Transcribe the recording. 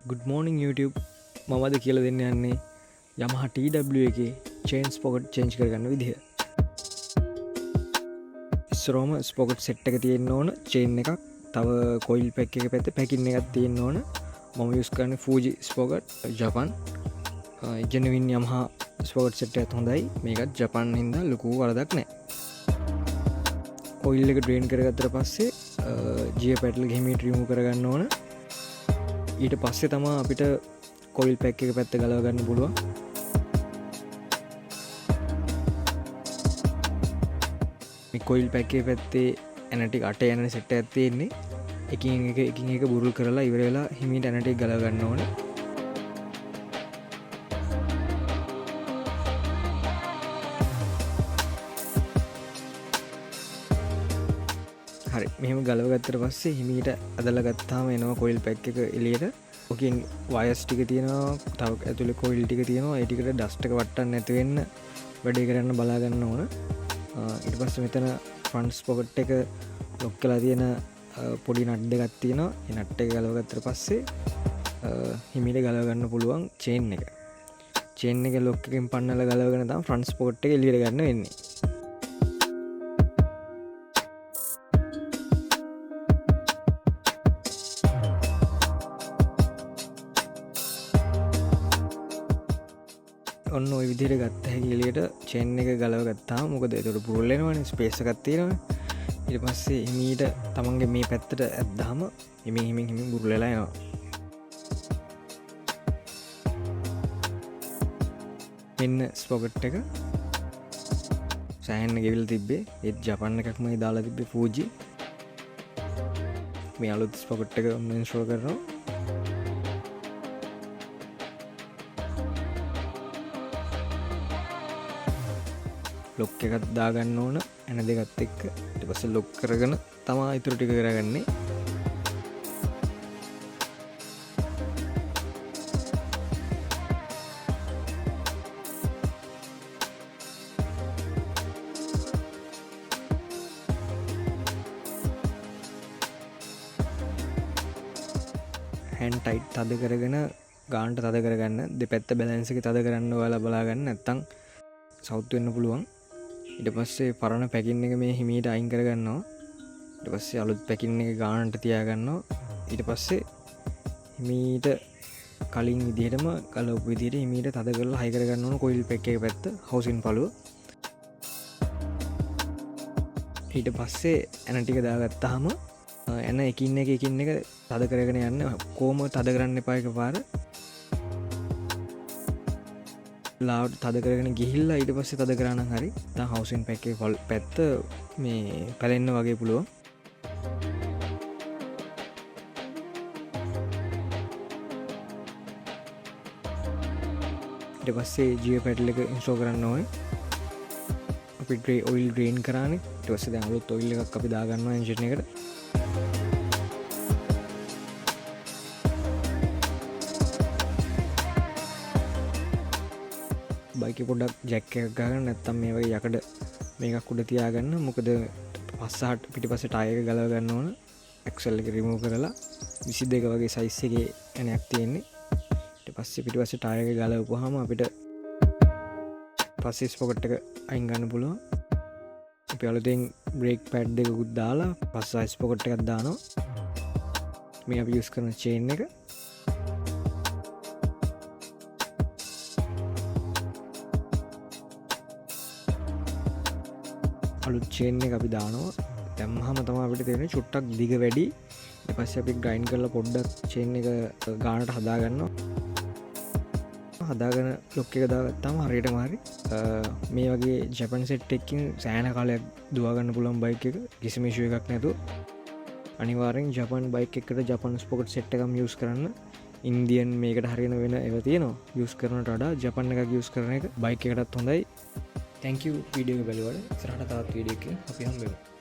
Good morning YouTube. මම අද කියලා දෙන්න යන්නේ Yamaha TW එකේ chain sprocket change කරගන්න විදිහ. ඉස්සරෝම sprocket set එක තියෙන්න ඕන, chain එකක්, තව coil pack එක පැත්තේ packing එකක් තියෙන්න ඕන. මම use කරන්නේ Fuji sprocket Japan. genuine Yamaha sprocket set එකත් හොඳයි. මේකත් Japan හින්දා ලොකු වරදක් නැහැ. oil එක drain කරගත්තට පස්සේ gear pedal එක හිමීට remove කරගන්න ඕන. ඊට පස්සේ තමා අපිට කොයිල් පැක් එක පැත්ත ගලව ගන්න පුළුවන්. මේ කොයිල් පැක් එකේ පැත්තේ ඇනටික් 8 යන සෙට් එකක් තියෙන්නේ. එකින් එක බුරුල් කරලා ඉවර වෙලා හිමීට ඇනටික් ගලව ගන්න ඕනේ. හරි මෙහෙම ගලව ගත්තට පස්සේ හිමීට අදලා ගත්තාම එනවා කොයිල් පැක් එක එළියට. ඔකින් වයර්ස් ටික තියෙනවා, තව ඇතුලේ කොයිල් ටික තියෙනවා. ඒ ටිකට ඩස්ට් එක වට්ටන්න නැති වෙන්න වැඩේ කරන්න බලා ගන්න ඕන. ඊට පස්සේ මෙතන ෆ්‍රන්ට් ස්පොකට් එක ලොක් කරලා තියෙන පොඩි නට් දෙකක් තියෙනවා. ඒ නට් එක ගලව ගත්තට පස්සේ හිමීට ගලව ගන්න පුළුවන් චේන් එක. චේන් එක ලොක් එකෙන් පන්නලා ගලවගෙන තමයි ෆ්‍රන්ට් ස්පොකට් එක එළියට ගන්න වෙන්නේ. ඔන්න ඔය විදිහට ගත්ත හැකි එළියට චේන් එක ගලව ගත්තාම මොකද ඒකට පුරුල් වෙනවනේ, ස්පේස් එකක් තියෙනවනේ. ඊට පස්සේ හිමීට තමන්ගේ මේ පැත්තට ඇද්දාම හිමින් බුරුල් වෙලා යනවා. මෙන්න ස්පොකට් එක සෑහෙන්න ගෙවිලා තිබ්බේ. ඒත් ජපන් එකක්ම දාලා තිබ්බේ Fuji. මේ අලුත් ස්පොකට් එක ඉන්ස්ටෝල් කරනවා. ලොක් එකත් දාගන්න ඕන ඇන දෙකත් එක්ක. ඊට පස්සේ ලොක් කරගෙන තමා ඉතුරු ටික කරගන්නේ. හැන්ඩ් ටයිට් තද කරගෙන ගානට තද කරගන්න. දෙපැත්ත බැලන්ස් එක තද කරන්න ඔයාලා බලාගන්න, නැත්නම් සවුත් වෙන්න පුළුවන්. ඊට පස්සේ පරණ පැකින් එක මේ හිමීට අයින් කරගන්නවා. ඊට පස්සේ අලුත් පැකින් එක ගානට තියාගන්නවා. ඊට පස්සේ හිමීට කලින් විදිහටම ගලවපු විදිහට හිමීට තද කරලා හයි කරගන්න ඕන කොයිල් පැක් එක පැත්ත, හවුසින් පළුව. ඊට පස්සේ ඇන ටික දාගත්තාම ඇන එකින් එක තද කරගෙන යන්න. කොහොම තද කරන්න එපා එකපාර. ලාවට තද කරගෙන ගිහිල්ලා ඊට පස්සේ තද කරා නම් හරි. දැන් හවුසින් පැක් එකේ පැත්ත මේ පැලෙන්න වගේ පුළුවන්. ඊට පස්සේ ජියෝ පැඩල් එක ඉන්ස්ටෝල් කරන්න ඕනේ. අපි ඔයිල් ඩ්‍රේන් කරානේ. ඊට පස්සේ දැන් අලුත් ඔයිල් එකක් අපි දාගන්නවා එන්ජින් එකට. බයික පොඩක් ජැක් එකක් ගන්න, නැත්තම් මේ වගේ යකඩ මේකක් උඩ තියාගන්න. මොකද පස්සහට පිටිපස්සේ ටයර් එක ගලව ගන්න ඕන. ඇක්සල් එක රිමූව් කරලා 22 වගේ සයිස් එකේ ඇණයක් තියෙන්නේ. ඊට පස්සේ පිටිපස්සේ ටයර් එක ගලවපුවාම අපිට පස්සේ ස්පොකට් එක අයින් ගන්න පුළුවන්. අපි අලුතෙන් බ්‍රේක් පැඩ් දෙකකුත් දාලා පස්සේ ස්පොකට් එකක් දානවා. මේ අපි යූස් කරන චේන් එක. අලුත් චේන් එක අපි දානවා. දැම්මහම තමයි අපිට තේරෙන්නේ චුට්ටක් දිග වැඩි. ඊට පස්සේ අපි ග්‍රයින්ඩ් කරලා පොඩ්ඩක් චේන් එක ගානට හදා ගන්නවා. හදාගෙන ලොක් එක දාගත්තාම හරියටම හරි. මේ වගේ ජපන් සෙට් එකකින් සෑහෙන කාලයක් දුවා ගන්න පුළුවන් බයික් එක කිසිම ඉෂුව එකක් නැතුව. අනිවාර්යෙන් ජපන් බයික් එකකට ජපන් ස්පොකට් සෙට් එකක් යූස් කරන්න. ඉන්දියන් මේකට හරියන වෙන ඒවා තියෙනවා. යූස් කරනට වඩා ජපන් එකක් යූස් කරන එක බයික් එකටත් හොඳයි. Thank you වීඩියෝ එක බලුවාට. ඉස්සරහට තවත් වීඩියෝ එකකින් අපි හම්බෙමු.